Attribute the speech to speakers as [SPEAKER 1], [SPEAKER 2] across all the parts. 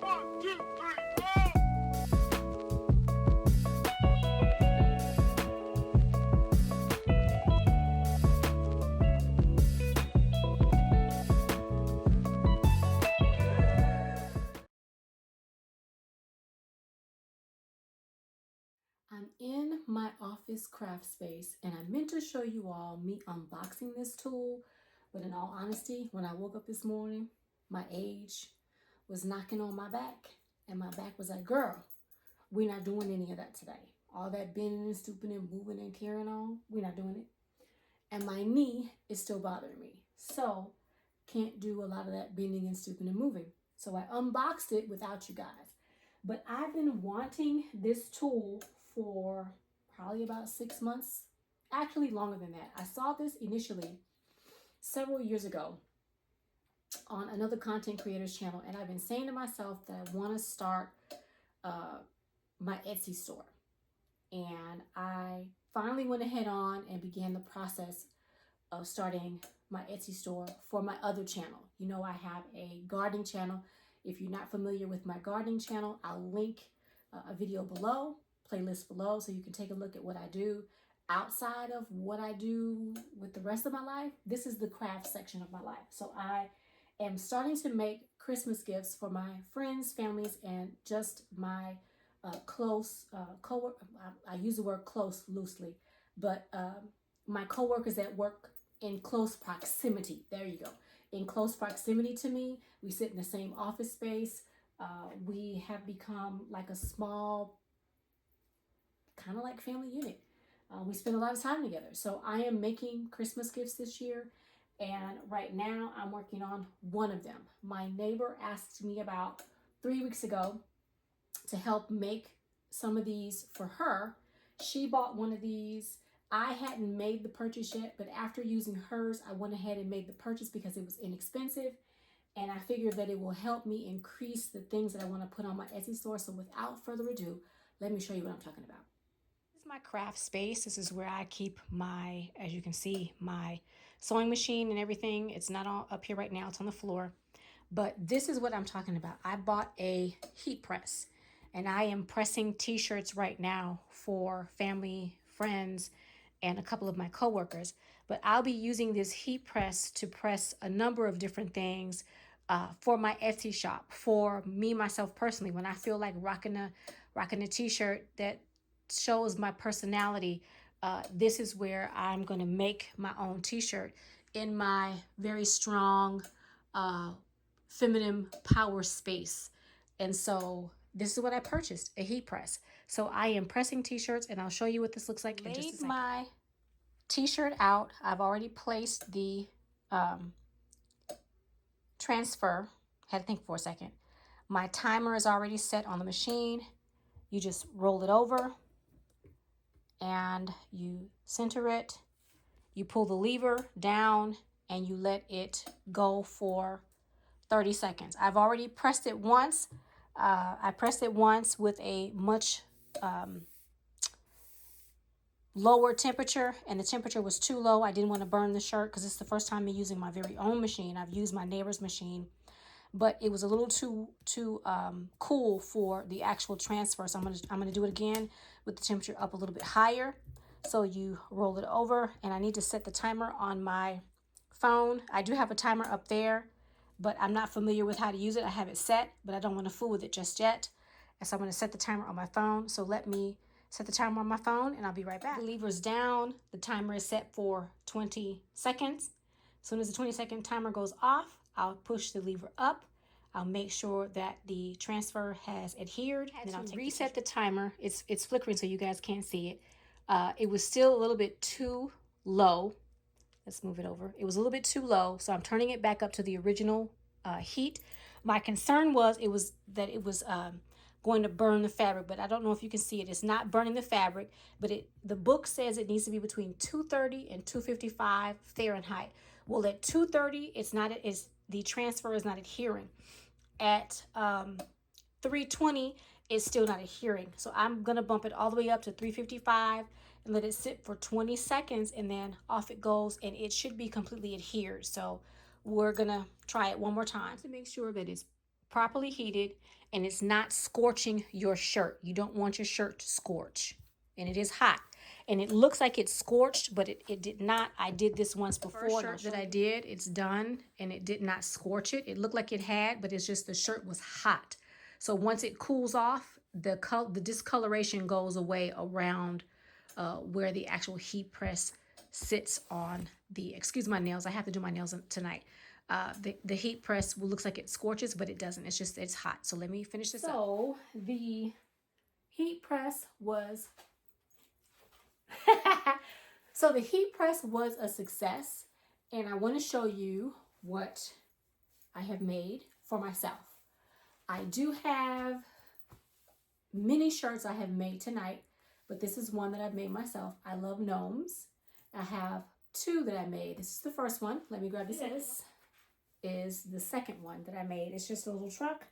[SPEAKER 1] 1, 2, 3, go!
[SPEAKER 2] I'm in my office craft space and I meant to show you all me unboxing this tool, but in all honesty, when I woke up this morning, my age was knocking on my back and my back was like, girl, we're not doing any of that today. All that bending and stooping and moving and carrying on, we're not doing it. And my knee is still bothering me. So can't do a lot of that bending and stooping and moving. So I unboxed it without you guys. But I've been wanting this tool for probably about 6 months, actually longer than that. I saw this initially several years ago on another content creator's channel, and I've been saying to myself that I want to start my Etsy store. And I finally went ahead on and began the process of starting my Etsy store for my other channel. You know, I have a gardening channel. If you're not familiar with my gardening channel, I'll link a video below, playlist below, so you can take a look at what I do outside of what I do with the rest of my life. This is the craft section of my life. So I am starting to make Christmas gifts for my friends, families, and just my close co-work. I use the word close loosely, but my co-workers at work in close proximity. There you go. In close proximity to me. We sit in the same office space. We have become like a small, kind of like family unit. We spend a lot of time together. So I am making Christmas gifts this year. And right now I'm working on one of them. My neighbor asked me about 3 weeks ago to help make some of these for her. She bought one of these. I hadn't made the purchase yet, but after using hers, I went ahead and made the purchase because it was inexpensive. And I figured that it will help me increase the things that I want to put on my Etsy store. So without further ado, let me show you what I'm talking about. This is my craft space. This is where I keep my, as you can see, my sewing machine and everything. It's not all up here right now. It's on the floor. But this is what I'm talking about. I bought a heat press and I am pressing t-shirts right now for family, friends, and a couple of my coworkers. But I'll be using this heat press to press a number of different things for my Etsy shop, for me, myself personally, when I feel like rocking a t-shirt that shows my personality. This is where I'm going to make my own t-shirt in my very strong feminine power space. And so this is what I purchased, a heat press. So I am pressing t-shirts and I'll show you what this looks like in just a second. My t-shirt out. I've already placed the transfer. Had to think for a second. My timer is already set on the machine. You just roll it over and you center it. You pull the lever down and you let it go for 30 seconds. I've already pressed it once. I pressed it once with a much lower temperature, and the temperature was too low. I didn't want to burn the shirt because it's the first time me using my very own machine. I've used my neighbor's machine, but it was a little too cool for the actual transfer. So I'm gonna do it again with the temperature up a little bit higher. So you roll it over, and I need to set the timer on my phone. I do have a timer up there, but I'm not familiar with how to use it. I have it set, but I don't want to fool with it just yet. And so I'm going to set the timer on my phone. So let me set the timer on my phone and I'll be right back. The lever's down. The timer is set for 20 seconds. As soon as the 20-second timer goes off, I'll push the lever up. I'll make sure that the transfer has adhered. And then I'll reset the timer. It's flickering so you guys can't see it. It was still a little bit too low. Let's move it over. It was a little bit too low, so I'm turning it back up to the original heat. My concern was it was going to burn the fabric, but I don't know if you can see it. It's not burning the fabric, but the book says it needs to be between 230 and 255 Fahrenheit. Well, at 230, the transfer is not adhering. At 320, it's still not adhering. So I'm gonna bump it all the way up to 355 and let it sit for 20 seconds, and then off it goes, and it should be completely adhered. So we're gonna try it one more time to make sure that it's properly heated, and it's not scorching your shirt. You don't want your shirt to scorch. And it is hot. And it looks like it's scorched, but it did not. I did this once before. The first shirt that I did, it's done, and it did not scorch it. It looked like it had, but it's just the shirt was hot. So once it cools off, the discoloration goes away around where the actual heat press sits on the, excuse my nails, I have to do my nails tonight. The heat press looks like it scorches, but it doesn't. It's just, it's hot. So let me finish this up. So the heat press was, so the heat press was a success. And I want to show you what I have made for myself. I do have many shirts I have made tonight, but this is one that I've made myself. I love gnomes. I have two that I made. This is the first one. Let me grab this. This is the second one that I made. It's just a little truck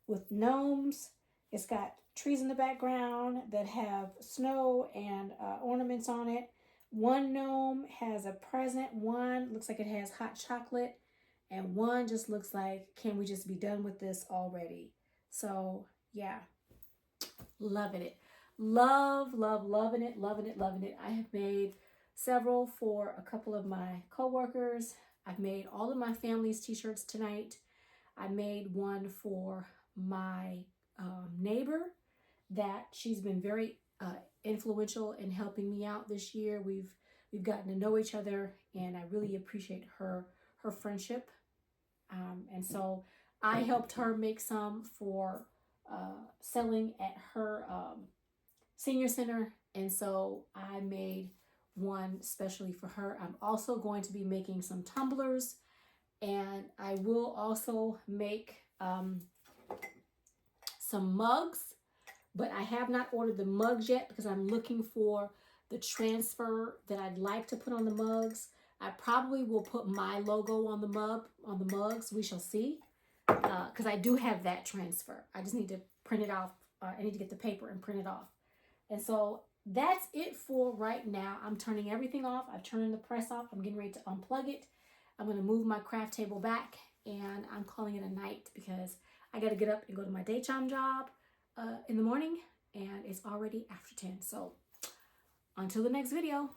[SPEAKER 2] with gnomes. It's got trees in the background that have snow and ornaments on it. One gnome has a present. One looks like it has hot chocolate. And one just looks like, can we just be done with this already? So, yeah. Loving it. Loving it. I have made several for a couple of my co-workers. I've made all of my family's t-shirts tonight. I made one for my neighbor that she's been very influential in helping me out this year. We've gotten to know each other, and I really appreciate her friendship. And so I helped her make some for selling at her senior center, and so I made one especially for her. I'm also going to be making some tumblers, and I will also make some mugs, but I have not ordered the mugs yet because I'm looking for the transfer that I'd like to put on the mugs. I probably will put my logo on the mugs. We shall see, because I do have that transfer. I just need to print it off. I need to get the paper and print it off. And so that's it for right now. I'm turning everything off. I've turned the press off. I'm getting ready to unplug it. I'm going to move my craft table back, and I'm calling it a night because I got to get up and go to my daytime job in the morning, and it's already after 10. So until the next video.